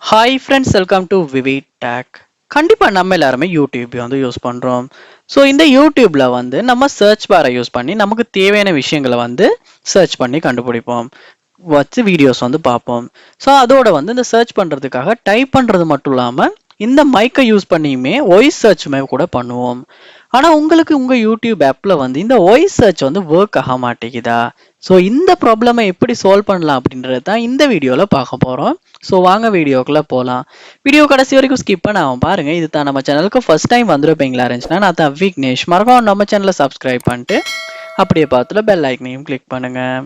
Hi friends, welcome to V V tech. கண்டிப்பாக நம்ம எல்லாருமே யூடியூப் வந்து யூஸ் பண்ணுறோம். ஸோ இந்த யூடியூப்பில் வந்து நம்ம சர்ச் பாரை யூஸ் பண்ணி நமக்கு தேவையான விஷயங்களை வந்து சர்ச் பண்ணி கண்டுபிடிப்போம், வச்சு வீடியோஸ் வந்து பார்ப்போம். ஸோ அதோட வந்து இந்த சர்ச் பண்ணுறதுக்காக டைப் பண்ணுறது மட்டும் இல்லாமல் இந்த மைக்கை யூஸ் பண்ணியுமே வாய்ஸ் சர்ச்சுமே கூட பண்ணுவோம். ஆனால் உங்களுக்கு உங்கள் யூடியூப் ஆப்பில் வந்து இந்த வாய்ஸ் சர்ச் வந்து ஒர்க் ஆக மாட்டேங்குதா? ஸோ இந்த ப்ராப்ளமை எப்படி சால்வ் பண்ணலாம் அப்படின்றது தான் இந்த வீடியோவில் பார்க்க போகிறோம். ஸோ வாங்க வீடியோக்குள்ளே போகலாம். வீடியோ கடைசி வரைக்கும் ஸ்கிப் பண்ணாமல் பாருங்கள். இது தான் நம்ம சேனலுக்கு ஃபர்ஸ்ட் டைம் வந்துருப்பீங்களா இருந்துச்சுன்னா நான் தான் விக்னேஷ். மறக்காம நம்ம சேனலை சப்ஸ்கிரைப் பண்ணிட்டு அப்படியே பார்த்துல பெல் ஐக்கனையும் கிளிக் பண்ணுங்கள்.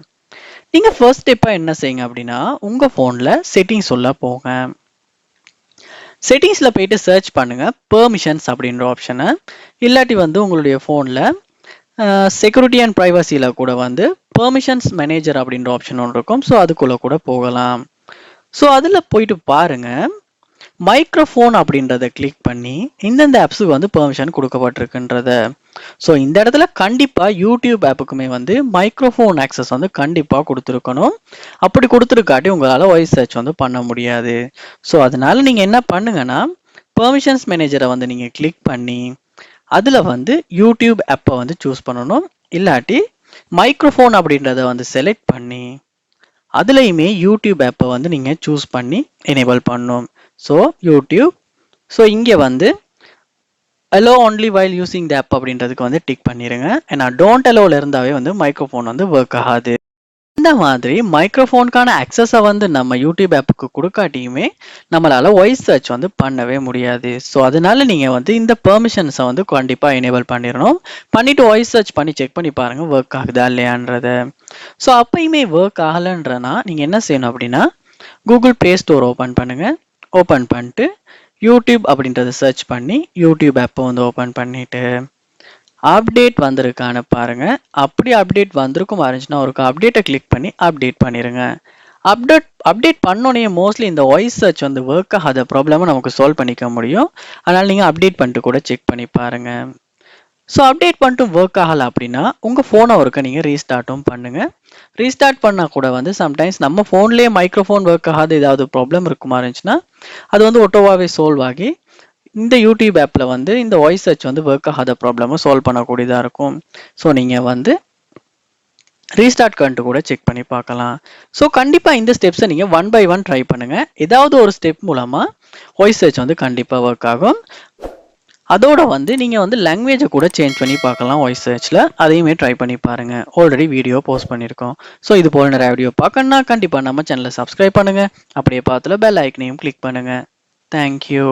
நீங்கள் ஃபர்ஸ்ட் ஸ்டெப்பாக என்ன செய்யுங்க அப்படின்னா உங்கள் ஃபோனில் செட்டிங்ஸ் உள்ள போங்க. செட்டிங்ஸில் போயிட்டு சர்ச் பண்ணுங்கள் பெர்மிஷன்ஸ் அப்படின்ற ஆப்ஷனை. இல்லாட்டி வந்து உங்களுடைய ஃபோனில் செக்யூரிட்டி அண்ட் ப்ரைவசியில் கூட வந்து பெர்மிஷன்ஸ் மேனேஜர் அப்படின்ற ஆப்ஷன் ஒன்று இருக்கும். ஸோ அதுக்குள்ளே கூட போகலாம். ஸோ அதில் போயிட்டு பாருங்க, மைக்ரோஃபோன் அப்படின்றத கிளிக் பண்ணி இந்தந்த ஆப்ஸுக்கு வந்து பெர்மிஷன் கொடுக்கப்பட்டிருக்குன்றத. ஸோ இந்த இடத்துல கண்டிப்பாக யூடியூப் ஆப்புக்குமே வந்து மைக்ரோஃபோன் ஆக்சஸ் வந்து கண்டிப்பாக கொடுத்துருக்கணும். அப்படி கொடுத்துருக்காட்டி உங்களால் வாய்ஸ் சர்ச் வந்து பண்ண முடியாது. ஸோ அதனால நீங்கள் என்ன பண்ணுங்கன்னா பெர்மிஷன்ஸ் மேனேஜரை வந்து நீங்கள் கிளிக் பண்ணி அதில் வந்து யூடியூப் ஆப்பை வந்து சூஸ் பண்ணணும். இல்லாட்டி மைக்ரோஃபோன் அப்படின்றத வந்து செலக்ட் பண்ணி அதுலேயுமே யூடியூப் ஆப்பை வந்து நீங்கள் சூஸ் பண்ணி எனேபிள் பண்ணணும். ஸோ யூடியூப், ஸோ இங்கே வந்து allow only while using the app அப்படின்றதுக்கு வந்து டிக் பண்ணிடுங்க. ஏன்னா டோன்ட் அலோவில் இருந்தாவே வந்து மைக்ரோஃபோன் வந்து ஒர்க் ஆகாது. இந்த மாதிரி மைக்ரோஃபோனுக்கான அக்சஸை வந்து நம்ம யூடியூப் ஆப்புக்கு கொடுக்காட்டியுமே நம்மளால் வாய்ஸ் சர்ச் வந்து பண்ணவே முடியாது. ஸோ அதனால நீங்கள் வந்து இந்த பெர்மிஷன்ஸை வந்து கண்டிப்பாக எனேபிள் பண்ணிடணும். பண்ணிவிட்டு வாய்ஸ் சர்ச் பண்ணி செக் பண்ணி பாருங்கள் ஒர்க் ஆகுதா இல்லையான்றத. ஸோ அப்பயுமே ஒர்க் ஆகலைன்றனா நீங்கள் என்ன செய்யணும் அப்படின்னா கூகுள் ப்ளே ஸ்டோர் ஓப்பன் பண்ணுங்கள். ஓப்பன் பண்ணிட்டு யூடியூப் அப்படின்றத சர்ச் பண்ணி யூடியூப் ஆப்பை வந்து ஓப்பன் பண்ணிவிட்டு அப்டேட் வந்திருக்கான்னு பாருங்க. அப்படி அப்டேட் வந்திருக்கும் இருந்துச்சுன்னா ஒரு அப்டேட்டை கிளிக் பண்ணி அப்டேட் பண்ணிடுங்க. அப்டேட் பண்ணோன்னே மோஸ்ட்லி இந்த வாய்ஸ் சர்ச் வந்து ஒர்க் ஆகாத ப்ராப்ளமும் நமக்கு சால்வ் பண்ணிக்க முடியும். அதனால் நீங்கள் அப்டேட் பண்ணிட்டு கூட செக் பண்ணி பாருங்க. ஸோ அப்டேட் பண்ணிட்டு ஒர்க் ஆகலை அப்படின்னா உங்கள் ஃபோனை ஒர்க்கை நீங்கள் ரீஸ்டார்ட்டும் பண்ணுங்கள். ரீஸ்டார்ட் பண்ணால் கூட வந்து சம்டைம்ஸ் நம்ம ஃபோன்லேயே மைக்ரோஃபோன் ஒர்க் ஆகாத ஏதாவது ப்ராப்ளம் இருக்குமா இருந்துச்சுன்னா அது வந்து ஒட்டோவாகவே சால்வ் ஆகி இந்த யூடியூப் ஆப்பில் வந்து இந்த வாய்ஸ் சர்ச் வந்து ஒர்க் ஆகாத ப்ராப்ளமும் சால்வ் பண்ணக்கூடியதாக இருக்கும். ஸோ நீங்கள் வந்து ரீஸ்டார்ட் பண்ணிட்டு கூட செக் பண்ணி பார்க்கலாம். ஸோ கண்டிப்பாக இந்த ஸ்டெப்ஸை நீங்கள் ஒன் பை ஒன் ட்ரை பண்ணுங்கள். ஏதாவது ஒரு ஸ்டெப் மூலமாக வாய்ஸ் சர்ச் வந்து கண்டிப்பாக ஒர்க் ஆகும். அதோட வந்து நீங்கள் வந்து லாங்குவேஜை கூட சேஞ்ச் பண்ணி பார்க்கலாம் வாய்ஸ் சர்ச்சில். அதையுமே ட்ரை பண்ணி பாருங்கள். ஆல்ரெடி வீடியோ போஸ்ட் பண்ணியிருக்கோம். ஸோ இது போல் நிறைய வீடியோ பார்க்கணுன்னா கண்டிப்பாக நம்ம சேனலை சப்ஸ்கிரைப் பண்ணுங்கள். அப்படியே பார்த்துல பெல் ஐக்கனையும் கிளிக் பண்ணுங்கள். தேங்க்யூ.